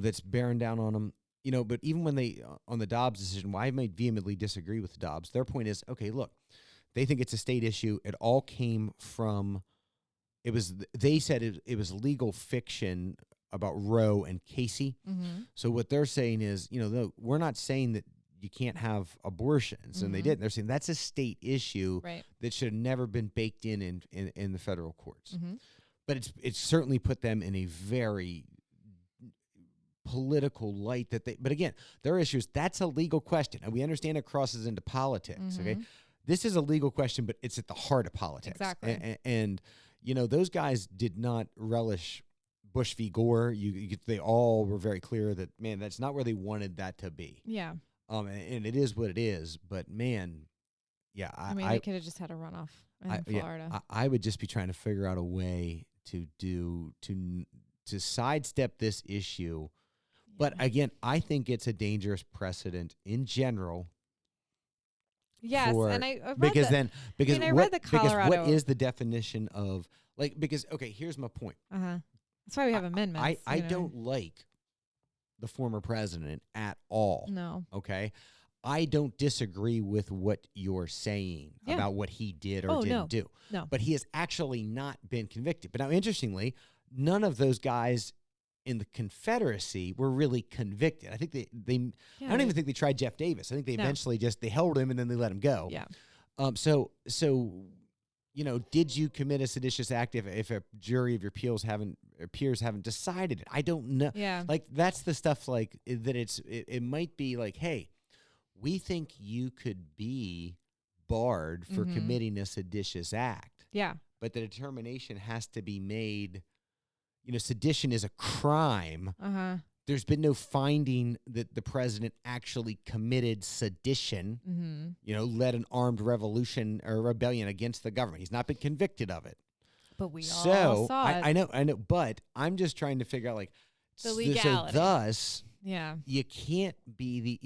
That's bearing down on them. But even when they on the Dobbs decision, I might vehemently disagree with Dobbs. Their point is, okay, look, they think it's a state issue. It all came from. They said it was legal fiction about Roe and Casey. So what they're saying is, no, we're not saying that you can't have abortions, and they didn't. They're saying that's a state issue that should have never been baked in the federal courts. But it's certainly put them in a very political light but again, their issues, that's a legal question, and we understand it crosses into politics. Okay, this is a legal question, but it's at the heart of politics. Exactly. And those guys did not relish Bush v. Gore. They all were very clear that, man, that's not where they wanted that to be. Yeah. And it is what it is, but man, yeah. They could have just had a runoff in Florida. I would just be trying to figure out a way to sidestep this issue. Yeah. But again, I think it's a dangerous precedent in general. Yes, and I read what is the definition of okay, here's my point. That's why we have amendments. I don't like the former president at all. No. Okay. I don't disagree with what you're saying about what he did or didn't do. No. But he has actually not been convicted. But now, interestingly, none of those guys in the Confederacy were really convicted. I think I don't even think they tried Jeff Davis. I think they eventually they held him and then they let him go. Yeah. So did you commit a seditious act if a jury of your peers haven't decided it? I don't know. Yeah. That's the stuff that it might be like, hey, we think you could be barred for committing a seditious act. Yeah. But the determination has to be made. Sedition is a crime. There's been no finding that the president actually committed sedition, led an armed revolution or rebellion against the government. He's not been convicted of it. But we all saw it. I know, but I'm just trying to figure out, like, the legality. So thus, you can't be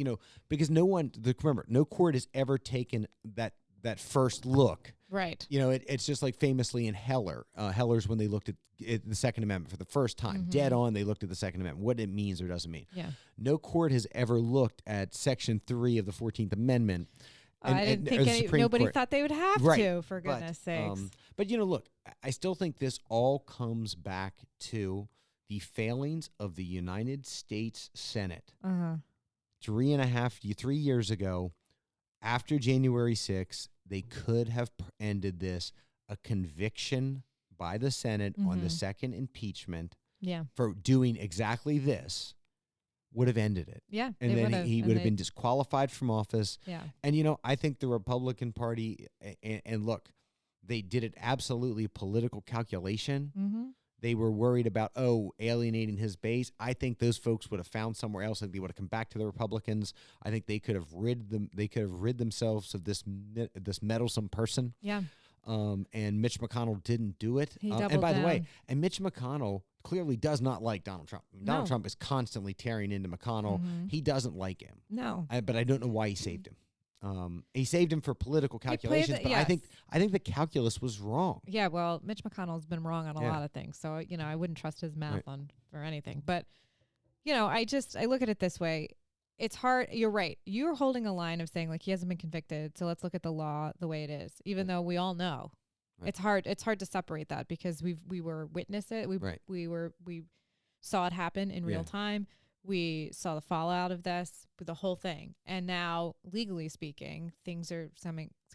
because remember, no court has ever taken that first look. Right. It's just like famously in Heller. Heller's when they looked at the Second Amendment for the first time. Dead on, they looked at the Second Amendment, what it means or doesn't mean. Yeah. No court has ever looked at Section 3 of the 14th Amendment. I didn't think nobody thought they would have to, for goodness sakes. But, look, I still think this all comes back to the failings of the United States Senate. 3 years ago, after January 6th, they could have ended this. A conviction by the Senate on the second impeachment for doing exactly this would have ended it. Yeah. And then he would have been disqualified from office. Yeah. And, I think the Republican Party, and look, they did it absolutely political calculation. They were worried about, alienating his base. I think those folks would have found somewhere else, and they would have come back to the Republicans. I think they could have rid themselves of this meddlesome person. Yeah. And Mitch McConnell didn't do it. And by the way, Mitch McConnell clearly does not like Donald Trump. Donald Trump is constantly tearing into McConnell. He doesn't like him. No. But I don't know why he saved him. He saved him for political calculations, but I think the calculus was wrong. Yeah, well, Mitch McConnell's been wrong on a lot of things, so I wouldn't trust his math for anything. But I look at it this way: it's hard. You're right. You're holding a line of saying, like, he hasn't been convicted, so let's look at the law the way it is, even though we all know it's hard. It's hard to separate that because we were witness it. We saw it happen in real time. We saw the fallout of this, the whole thing. And now, legally speaking, things are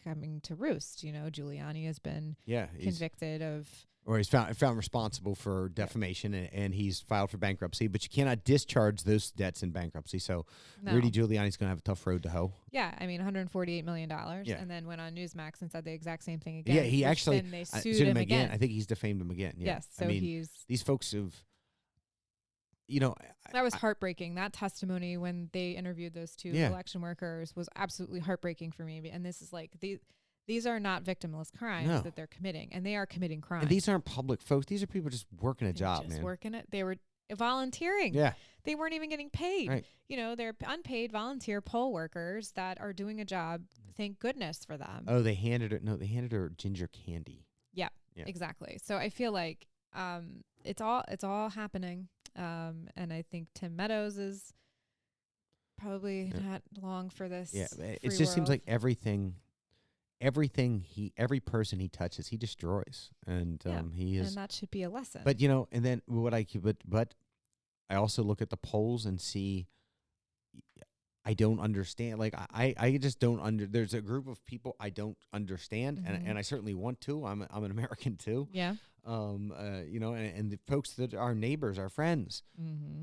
coming to roost. Giuliani has been convicted of... Or he's found responsible for defamation, and he's filed for bankruptcy. But you cannot discharge those debts in bankruptcy. So Rudy Giuliani's going to have a tough road to hoe. Yeah, $148 million. Yeah. And then went on Newsmax and said the exact same thing again. Yeah, he actually... Then they sued him again. I think he's defamed him again. Yeah. Yes, so these folks have... that was heartbreaking. That testimony when they interviewed those two election workers was absolutely heartbreaking for me. And this is like these are not victimless crimes that they're committing, and they are committing crimes. And these aren't public folks. These are people just working a job, man. Working it. They were volunteering. Yeah. They weren't even getting paid. Right. They're unpaid volunteer poll workers that are doing a job. Thank goodness for them. Oh, they handed her ginger candy. Yeah. Exactly. So I feel like it's all happening. And I think Tim Meadows is probably not long for this. Yeah, it just seems like every person he touches, he destroys, and he is. And that should be a lesson. But and then but I also look at the polls and see. I don't understand. Like I just don't There's a group of people I don't understand, and I certainly want to. I'm an American too. Yeah. And the folks that are neighbors, our friends,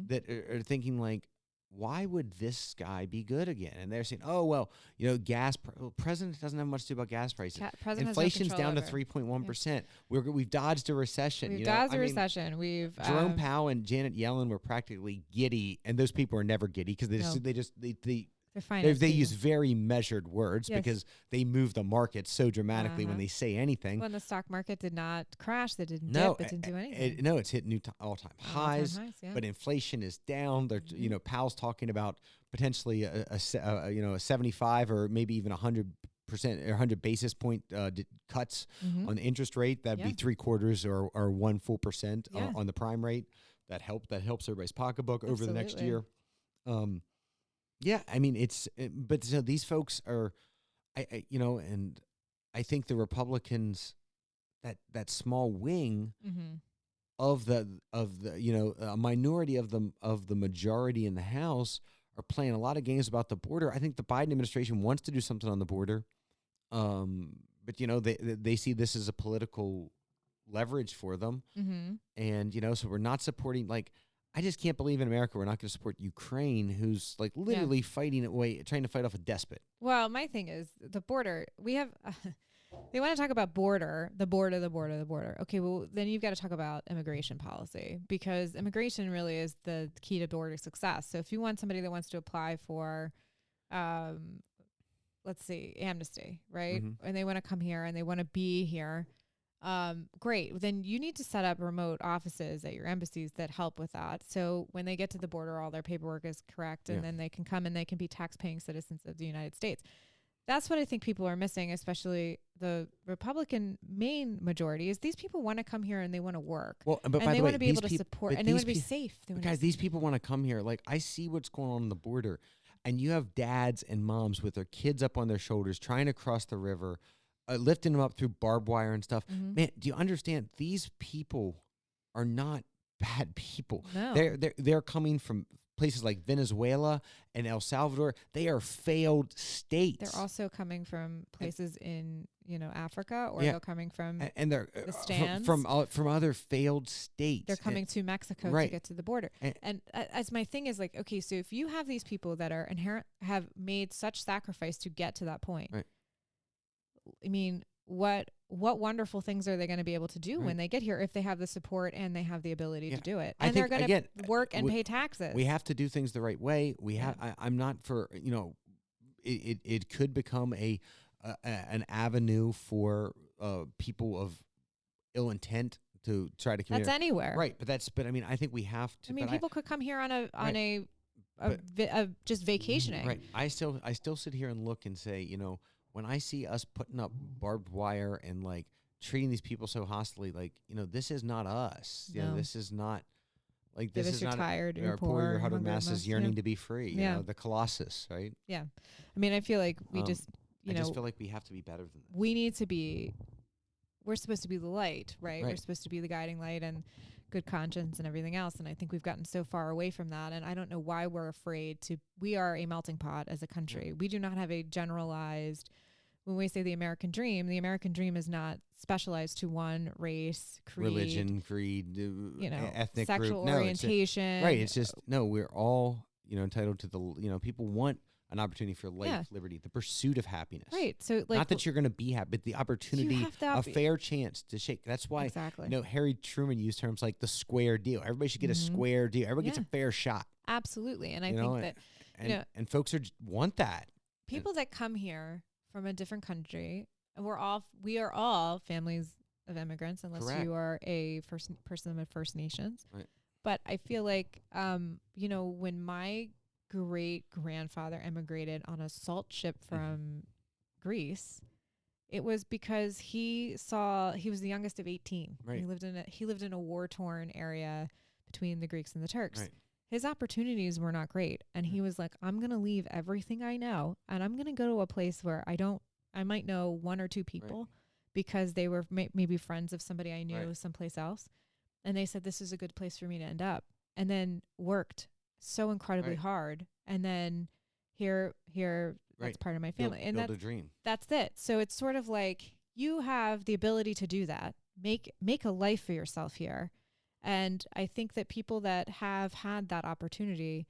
that are thinking like, why would this guy be good again? And they're saying, oh, well, gas. President doesn't have much to do about gas prices. Inflation's down to 3.1%. We've dodged a recession. We've dodged a recession. We've Jerome Powell and Janet Yellen were practically giddy, and those people are never giddy because they use very measured words because they move the market so dramatically when they say anything. When the stock market did not crash, they didn't dip, it didn't do anything. It's hit new all-time highs. But inflation is down. Powell's talking about potentially a 75 or maybe even 100% or 100 basis point cuts on the interest rate. That'd be 3/4 or 1 full percent on the prime rate. That helps everybody's pocketbook over the next year. Yeah, but so these folks are, and I think the Republicans, that small wing of the a minority of the majority in the House are playing a lot of games about the border. I think the Biden administration wants to do something on the border, but they see this as a political leverage for them, and so we're not supporting I just can't believe in America we're not going to support Ukraine, who's literally fighting trying to fight off a despot. Well, my thing is the border. We have they want to talk about the border. Okay, well, then you've got to talk about immigration policy, because immigration really is the key to border success. So if you want somebody that wants to apply for, let's see, amnesty, right? Mm-hmm. And they want to come here and they want to be here. Great. Then you need to set up remote offices at your embassies that help with that. So when they get to the border, all their paperwork is correct, and then they can come and they can be tax-paying citizens of the United States. That's what I think people are missing, especially the Republican main majority, is these people want to come here and they want to work. Well, but and they want to be able to support, and they want to be safe. Guys, these people want to come here. Like, I see what's going on the border, and you have dads and moms with their kids up on their shoulders trying to cross the river, lifting them up through barbed wire and stuff. Mm-hmm. Man, do you understand? These people are not bad people. No. They're coming from places like Venezuela and El Salvador. They are failed states. They're also coming from places in, Africa, or they're coming from and they're the stands. from other failed states. They're coming to Mexico to get to the border. And as my thing is, like, okay, so if you have these people that are have made such sacrifice to get to that point, right. I mean, what wonderful things are they going to be able to do when they get here, if they have the support and they have the ability to do it, and they're going to work and pay taxes? We have to do things the right way. We have. I'm not for it could become an avenue for people of ill intent to try to commit. That's anywhere, right? But I mean, I think we have to. I mean, people could come here on just vacationing. Right. I still sit here and look and say, when I see us putting up barbed wire and like treating these people so hostily, like, this is not us. No. This is not like this is not tired, you're poor, your huddled hungry masses yearning to be free. The Colossus, right? Yeah. I mean, I feel like we I just feel like we have to be better than that. We need to be. We're supposed to be the light, right? We're supposed to be the guiding light and good conscience and everything else. And I think we've gotten so far away from that. And I don't know why we're afraid to. We are a melting pot as a country. Yeah. We do not have a generalized. When we say the American dream is not specialized to one race, creed, religion, creed, ethnic sexual group. orientation. It's just we're all entitled to the people want an opportunity for life, liberty, the pursuit of happiness. Right. So like, not that you're going to be happy, but the opportunity, a fair chance to shake. That's why Harry Truman used terms like the square deal. Everybody should get a square deal. Everybody gets a fair shot. Absolutely. And I think that and folks want that. People that come here from a different country, and we are all families of immigrants, unless you are a person of First Nations. Right. But I feel like, when my great grandfather immigrated on a salt ship from Greece, it was because he was the youngest of 18. Right. He lived in a war-torn area between the Greeks and the Turks. Right. His opportunities were not great. And he was like, I'm going to leave everything I know, and I'm going to go to a place where I might know one or two people because they were maybe friends of somebody I knew someplace else. And they said, this is a good place for me to end up. And then worked so incredibly hard. And then here, that's part of my family. Build a dream. That's it. So it's sort of like you have the ability to do that. Make a life for yourself here. And I think that people that have had that opportunity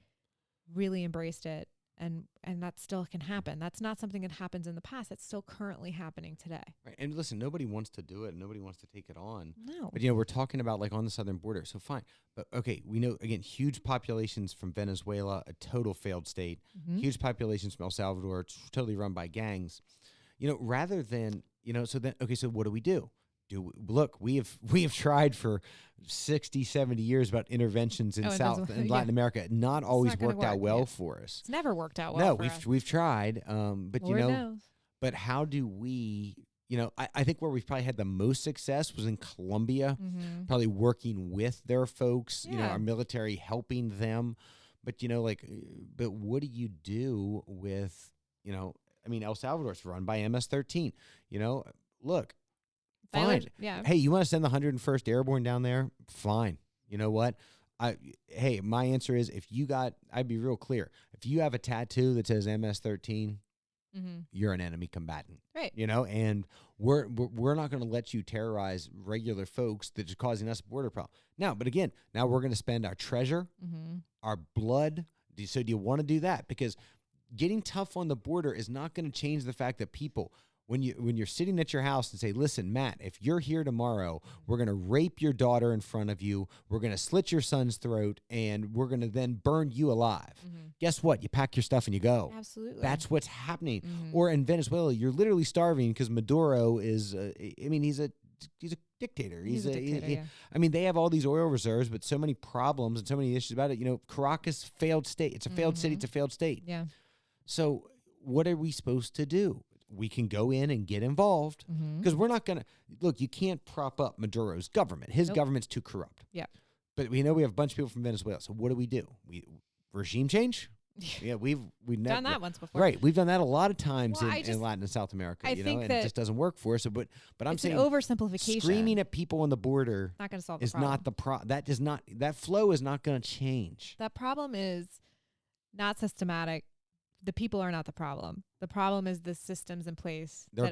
really embraced it, and that still can happen. That's not something that happens in the past. It's still currently happening today. Right. And listen, nobody wants to do it. Nobody wants to take it on. No. But, we're talking about like on the southern border. So fine. But, okay, we know, again, huge populations from Venezuela, a total failed state. Mm-hmm. Huge populations from El Salvador, totally run by gangs. Rather than, so what do? Look, we have tried for 60, 70 years about interventions in South and Latin America. Not always worked out well for us. It's never worked out well. No, we've tried. But Lord knows. But how do we? I think where we've probably had the most success was in Colombia, probably working with their folks. Our military helping them. But but what do you do with El Salvador's run by MS-13. Look. Fine. Hey, you want to send the 101st Airborne down there? Fine. You know what? My answer is I'd be real clear. If you have a tattoo that says MS-13, you're an enemy combatant. Right. And we're not going to let you terrorize regular folks that are causing us a border problem. Now we're going to spend our treasure, our blood. So do you want to do that? Because getting tough on the border is not going to change the fact that people when you're sitting at your house and say, listen, Matt, if you're here tomorrow, we're going to rape your daughter in front of you. We're going to slit your son's throat, and we're going to then burn you alive. Guess what? You pack your stuff and you go. Absolutely. That's what's happening. Or in Venezuela, you're literally starving because Maduro is, he's a dictator. He's a dictator, yeah. I mean, they have all these oil reserves, but so many problems and so many issues about it. You know, Caracas, failed state. It's a failed city. It's a failed state. Yeah. So what are we supposed to do? We can go in and get involved because we're not going to look. You can't prop up Maduro's government. His government's too corrupt. Yeah. But we know we have a bunch of people from Venezuela. So what do? We regime change. Yeah, we've done that once before. Right, we've done that a lot of times Well, in Latin and South America. I think and it just doesn't work for us. But I'm saying an oversimplification. Screaming at people on the border not going to solve the is problem. not the that flow is not going to change. That problem is not systematic. The people are not the problem. The problem is the systems in place They're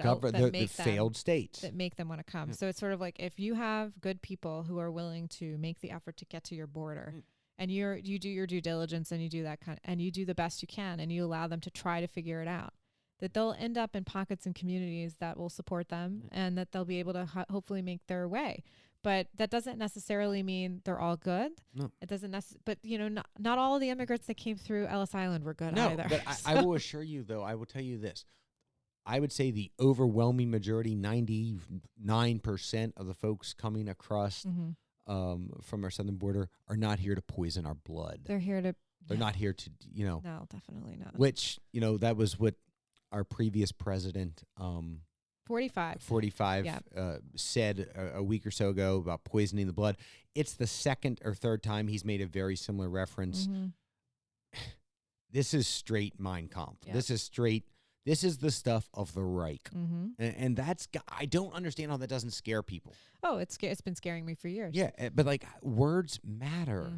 failed states that make them want to come. Yeah. So it's sort of like if you have good people who are willing to make the effort to get to your border, and you do your due diligence and you do that and you do the best you can and you allow them to try to figure it out, that they'll end up in pockets and communities that will support them and that they'll be able to hopefully make their way. But that doesn't necessarily mean they're all good. No. It doesn't but not all of the immigrants that came through Ellis Island were good either. But I will assure you, though, I will tell you this. I would say the overwhelming majority, 99% of the folks coming across from our southern border are not here to poison our blood. They're here to... They're not here to, No, definitely not. Which, that was what our previous president... 45 yeah. Said a week or so ago about poisoning the blood. It's the second or third time he's made a very similar reference. This is straight Mein Kampf. Yep. This is the stuff of the Reich. And that's, I don't understand how that doesn't scare people. Oh, it's been scaring me for years. Yeah, but like words matter.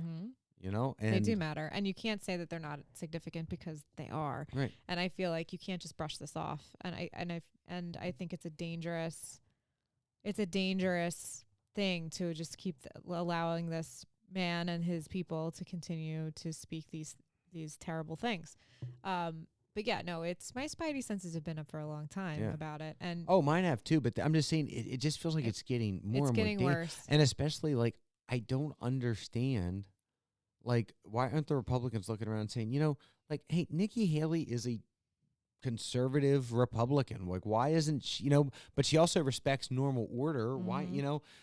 And they do matter. And you can't say that they're not significant because they are. Right. And I feel like you can't just brush this off. And I think it's a dangerous thing to just keep allowing this man and his people to continue to speak these terrible things. But yeah, no, it's my spidey senses have been up for a long time about it. And mine have too, but I'm just saying it just feels like it's getting more and more getting worse. And especially like I don't understand. Like, why aren't the Republicans looking around saying, like, hey, Nikki Haley is a conservative Republican. Like, why isn't she, but she also respects normal order. Why,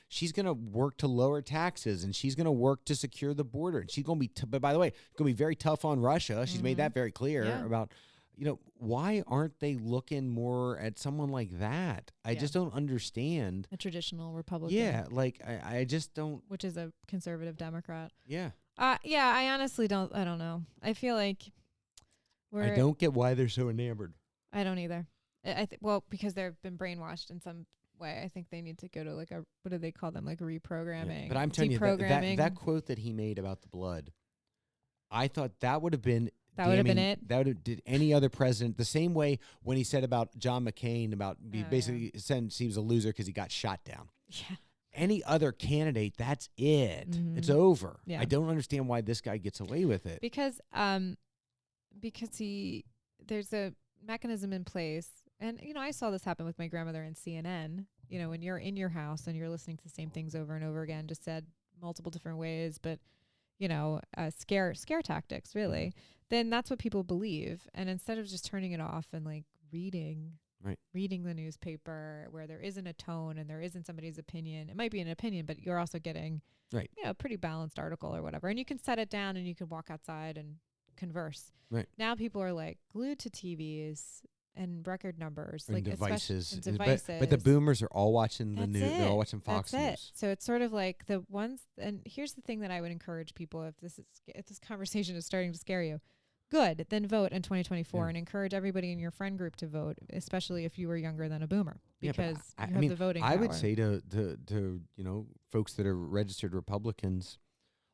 she's going to work to lower taxes and she's going to work to secure the border. And she's going to be, but by the way, going to be very tough on Russia. She's made that very clear about, why aren't they looking more at someone like that? I just don't understand. A traditional Republican. Yeah, like, I just don't. Which is a conservative Democrat. Yeah. I honestly don't. I don't know. I feel like I don't get why they're so enamored. I don't either. Because they've been brainwashed in some way. I think they need to go to like what do they call them? Like reprogramming. Yeah. But I'm telling you, that quote that he made about the blood, I thought that would have been. That would have been it. That would have did any other president the same way when he said about John McCain about basically said he was a loser because he got shot down. Yeah. Any other candidate, that's it. It's over. Yeah. I don't understand why this guy gets away with it. Because there's a mechanism in place. And, I saw this happen with my grandmother in CNN. When you're in your house and you're listening to the same things over and over again, just said multiple different ways, but, scare tactics, really, then that's what people believe. And instead of just turning it off and like reading the newspaper where there isn't a tone and there isn't somebody's opinion. It might be an opinion, but you're also getting a pretty balanced article or whatever. And you can set it down and you can walk outside and converse. Right. Now people are like glued to TVs and record numbers. And like devices. And devices. But the boomers are all watching the news. They're all watching Fox News. News. So it's sort of like the ones, and here's the thing that I would encourage people if this conversation is starting to scare you. Good, then vote in 2024 and encourage everybody in your friend group to vote, especially if you were younger than a boomer, because you have the voting power. I would say to folks that are registered Republicans,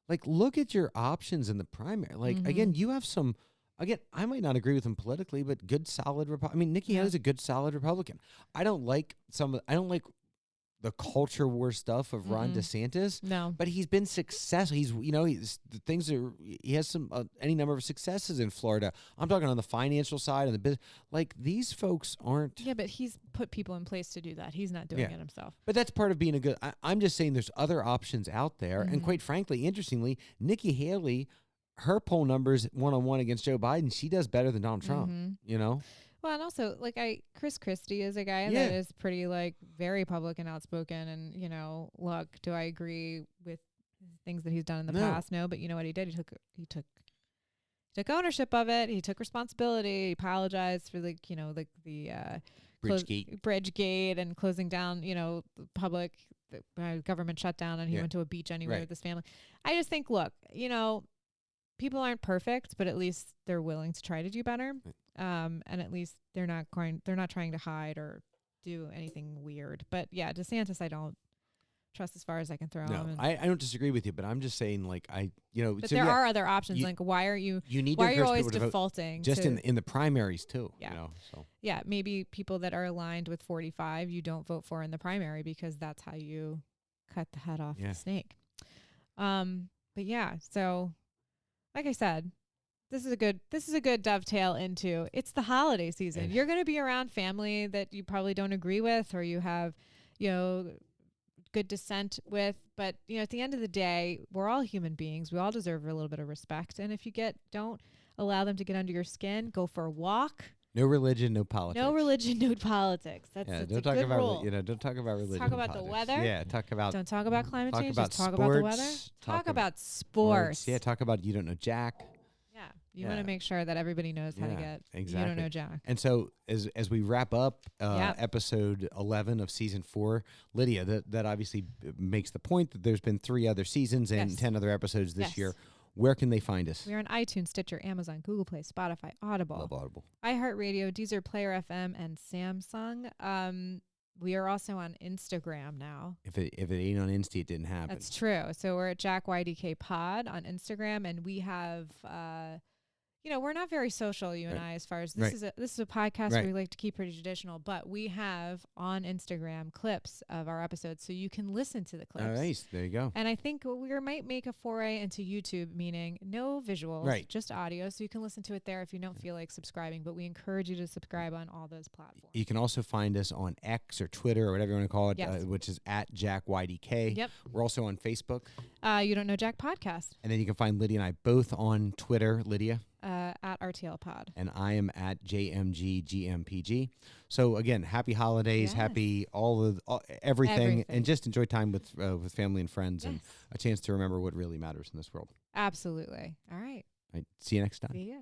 like look at your options in the primary. Like again, you have some. Again, I might not agree with him politically, but good, solid Nikki Haley's a good, solid Republican. I don't like the the culture war stuff of Ron DeSantis. No, but he's been successful. He has some any number of successes in Florida. I'm talking on the financial side and the business. Like, these folks aren't. Yeah, but he's put people in place to do that. He's not doing it himself. But that's part of being a good. I'm just saying there's other options out there, and quite frankly, interestingly, Nikki Haley, her poll numbers one-on-one against Joe Biden, she does better than Donald Trump. You know. Well, and also, like, Chris Christie is a guy that is pretty, like, very public and outspoken. And, you know, look, do I agree with things that he's done in the past? No, but you know what he did? He took ownership of it. He took responsibility. He apologized for, like, you know, like the Bridgegate and closing down, you know, the government shutdown, and he went to a beach anyway with his family. I just think, look, you know, people aren't perfect, but at least they're willing to try to do better. And at least they're not trying to hide or do anything weird. But yeah, DeSantis, I don't trust as far as I can throw him. I don't disagree with you, but I'm just saying, like, But there are other options. Like, why are you always defaulting just in the primaries too? Yeah. You know, so. Yeah, maybe people that are aligned with 45, you don't vote for in the primary, because that's how you cut the head off the snake. But yeah, so like I said, this is a good dovetail into, it's the holiday season. You're going to be around family that you probably don't agree with, or you have, you know, good dissent with. But, you know, at the end of the day, we're all human beings. We all deserve a little bit of respect. And if you don't allow them to get under your skin, go for a walk. No religion, no politics. No religion, no politics. That's don't a talk good about rule. Don't talk about religion. Talk about the weather. Yeah, talk about. Don't talk about climate change. About just talk sports, about the weather. Talk about sports. Yeah, talk about you don't know Jack. Yeah, you want to make sure that everybody knows how to get. Exactly. You don't know Jack. And so as we wrap up episode 11 of season 4, Lydia, that obviously makes the point that there's been 3 other seasons and 10 other episodes this year. Where can they find us? We're on iTunes, Stitcher, Amazon, Google Play, Spotify, Audible. Love Audible. iHeartRadio, Deezer, Player FM, and Samsung. We are also on Instagram now. If it ain't on Insta, it didn't happen. That's true. So we're at JackYDK Pod on Instagram, and we have, you know, we're not very social, you and I, as far as this is a podcast where we like to keep pretty traditional, but we have on Instagram clips of our episodes, so you can listen to the clips. Oh, nice. There you go. And I think we might make a foray into YouTube, meaning no visuals, just audio, so you can listen to it there if you don't feel like subscribing, but we encourage you to subscribe on all those platforms. You can also find us on X or Twitter or whatever you want to call it, which is at JackYDK. Yep. We're also on Facebook. You Don't Know Jack Podcast. And then you can find Lydia and I both on Twitter. Lydia? At RTL Pod. And I am at JMGGMPG. So again, happy holidays, happy everything, and just enjoy time with family and friends, and a chance to remember what really matters in this world. Absolutely. All right. See you next time. See ya.